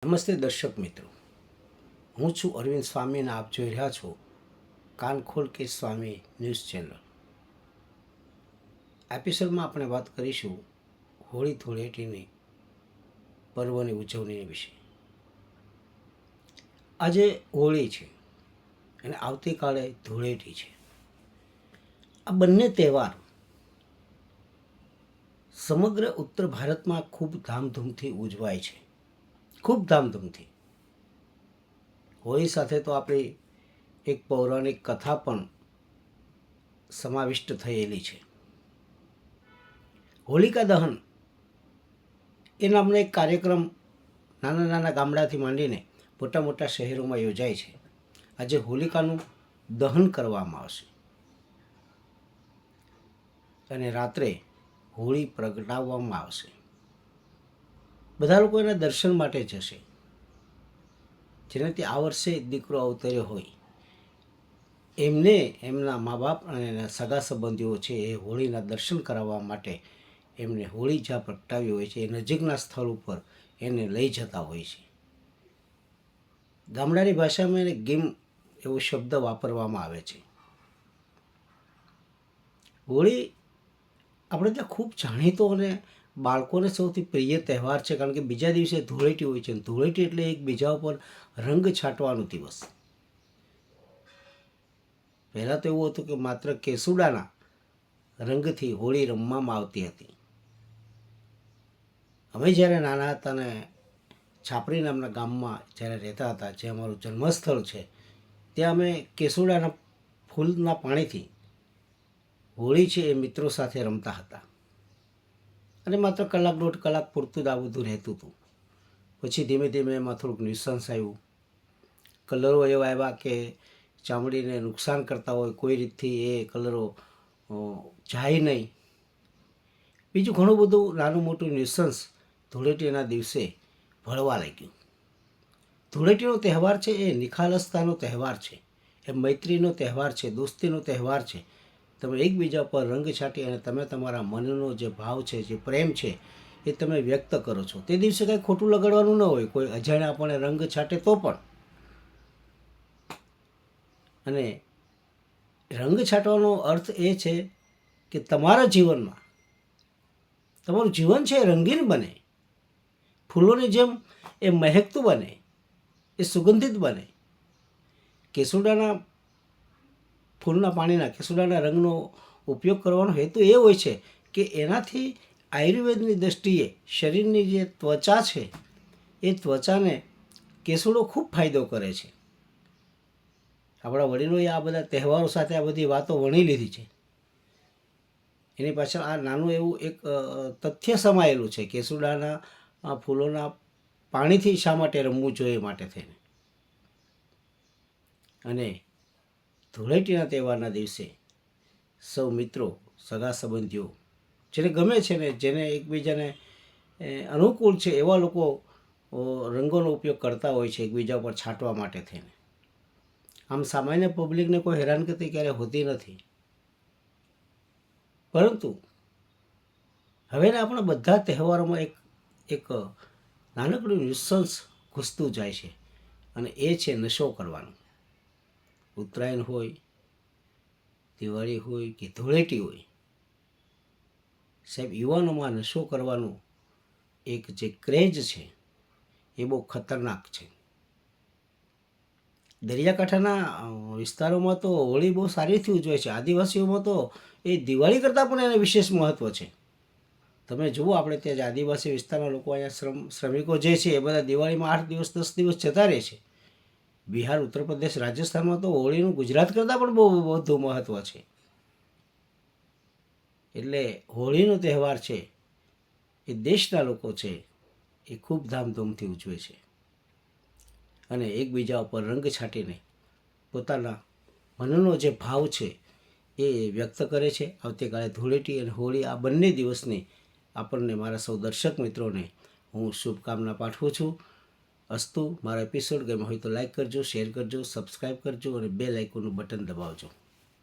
નમસ્તે દર્શક મિત્રો, હું છું અરવિંદ સ્વામી અને આપ જોઈ રહ્યા છો કાન ખોલ કે સ્વામી ન્યૂઝ ચેનલ. એપિસોડમાં આપણે વાત કરીશું હોળી ધૂળેટીની પર્વની ઉજવણી વિશે. આજે હોળી છે અને આવતીકાલે ધૂળેટી છે. આ બંને તહેવાર સમગ્ર ઉત્તર ભારતમાં ખૂબ ધામધૂમથી ઉજવાય છે. ખૂબ ધામધૂમથી. હોળી સાથે તો આપણી એક પૌરાણિક કથા પણ સમાવિષ્ટ થયેલી છે. હોલિકા દહન એ નામનો એક કાર્યક્રમ નાના નાના ગામડાથી માંડીને મોટા મોટા શહેરોમાં યોજાય છે. આજે હોલિકાનું દહન કરવામાં આવશે અને રાત્રે હોળી પ્રગટાવવામાં આવશે. બધા લોકો એના દર્શન માટે જશે. જેનાથી આ વર્ષે દીકરો અવતર્યો હોય એમને એમના મા બાપ અને એના સગા સંબંધીઓ છે એ હોળીના દર્શન કરાવવા માટે એમને હોળી જ્યાં પ્રગટાવી હોય છે એ નજીકના સ્થળ ઉપર એને લઈ જતા હોય છે. ગામડાની ભાષામાં એને ગીમ એવો શબ્દ વાપરવામાં આવે છે. હોળી આપણે ત્યાં ખૂબ જાણીતો અને બાળકોને સૌથી પ્રિય તહેવાર છે, કારણ કે બીજા દિવસે ધૂળેટી હોય છે. ધૂળેટી એટલે એકબીજા ઉપર રંગ છાંટવાનો દિવસ. પહેલાં તો એવું હતું કે માત્ર કેસુડાના રંગથી હોળી રમવામાં આવતી હતી. અમે જ્યારે નાના હતા ને છાપરી નામના ગામમાં જ્યારે રહેતા હતા, જે અમારું જન્મસ્થળ છે, ત્યાં અમે કેસુડાના ફૂલના પાણીથી હોળી છે એ મિત્રો સાથે રમતા હતા. અને માત્ર કલાક દોઢ કલાક પૂરતું જ આ બધું રહેતું હતું. પછી ધીમે ધીમે એમાં થોડુંક ન્યુસન્સ આવ્યું. કલરો એવા આવ્યા કે ચામડીને નુકસાન કરતા હોય, કોઈ રીતથી એ કલરો જાય નહીં. બીજું ઘણું બધું નાનું મોટું ન્યુસન્સ ધૂળેટીના દિવસે ભળવા લાગ્યું. ધૂળેટીનો તહેવાર છે એ નિખાલસતાનો તહેવાર છે, એ મૈત્રીનો તહેવાર છે, દોસ્તીનો તહેવાર છે. તમે એકબીજા પર રંગ છાંટી અને તમે તમારા મનનો જે ભાવ છે, જે પ્રેમ છે એ તમે વ્યક્ત કરો છો. તે દિવસે કંઈ ખોટું લગાડવાનું ન હોય. કોઈ અજાણ્યા આપણને રંગ છાંટે તો પણ. અને રંગ છાંટવાનો અર્થ એ છે કે તમારા જીવનમાં તમારું જીવન છે એ રંગીન બને, ફૂલોની જેમ એ મહેકતું બને, એ સુગંધિત બને. કેસુડાના ફૂલના પાણીના કેસુડાના રંગનો ઉપયોગ કરવાનો હેતુ એ હોય છે કે એનાથી આયુર્વેદની દૃષ્ટિએ શરીરની જે ત્વચા છે એ ત્વચાને કેસુડો ખૂબ ફાયદો કરે છે. આપણા વડીલોએ આ બધા તહેવારો સાથે આ બધી વાતો વણી લીધી છે. એની પાછળ આ નાનું એવું એક તથ્ય સમાયેલું છે. કેસુડાના ફૂલોના પાણીથી શા માટે રમવું જોઈએ માટે થઈને. અને ધૂળેટીના તહેવારના દિવસે સૌ મિત્રો, સગા સંબંધીઓ, જેને ગમે છે ને જેને એકબીજાને અનુકૂળ છે એવા લોકો રંગોનો ઉપયોગ કરતા હોય છે એકબીજા ઉપર છાંટવા માટે થઈને. આમ સામાન્ય પબ્લિકને કોઈ હેરાનગતિ ક્યારે હોતી નથી. પરંતુ હવેના આપણા બધા તહેવારોમાં એક નાનકડું ન્યુસન્સ ઘૂસતું જાય છે અને એ છે નશો કરવાનો. ઉત્તરાયણ હોય, દિવાળી હોય કે ધૂળેટી હોય, સાહેબ યુવાનોમાં નશો કરવાનું એક જે ક્રેઝ છે એ બહુ ખતરનાક છે. દરિયાકાંઠાના વિસ્તારોમાં તો હોળી બહુ સારીથી ઉજવાય છે. આદિવાસીઓમાં તો એ દિવાળી કરતાં પણ એને વિશેષ મહત્ત્વ છે. તમે જુઓ, આપણે ત્યાં જે આદિવાસી વિસ્તારના લોકો, અહીંયા શ્રમિકો જે છે એ બધા દિવાળીમાં 8 દિવસ 10 દિવસ જતા રહે છે. બિહાર, ઉત્તર પ્રદેશ, રાજસ્થાનમાં તો હોળીનું ગુજરાત કરતાં પણ બહુ વધુ મહત્ત્વ છે. એટલે હોળીનો તહેવાર છે એ દેશના લોકો છે એ ખૂબ ધામધૂમથી ઉજવે છે અને એકબીજા ઉપર રંગ છાંટીને પોતાના મનનો જે ભાવ છે એ વ્યક્ત કરે છે. આવતીકાલે ધૂળેટી અને હોળી આ બંને દિવસની આપણને, મારા સૌ દર્શક મિત્રોને હું શુભકામના પાઠવું છું. અસ્તુ. મારો એપિસોડ ગમ્યો હોય તો લાઈક કરજો, શેર કરજો, સબસ્ક્રાઈબ કરજો અને બેલ આઇકોનનું બટન દબાવજો.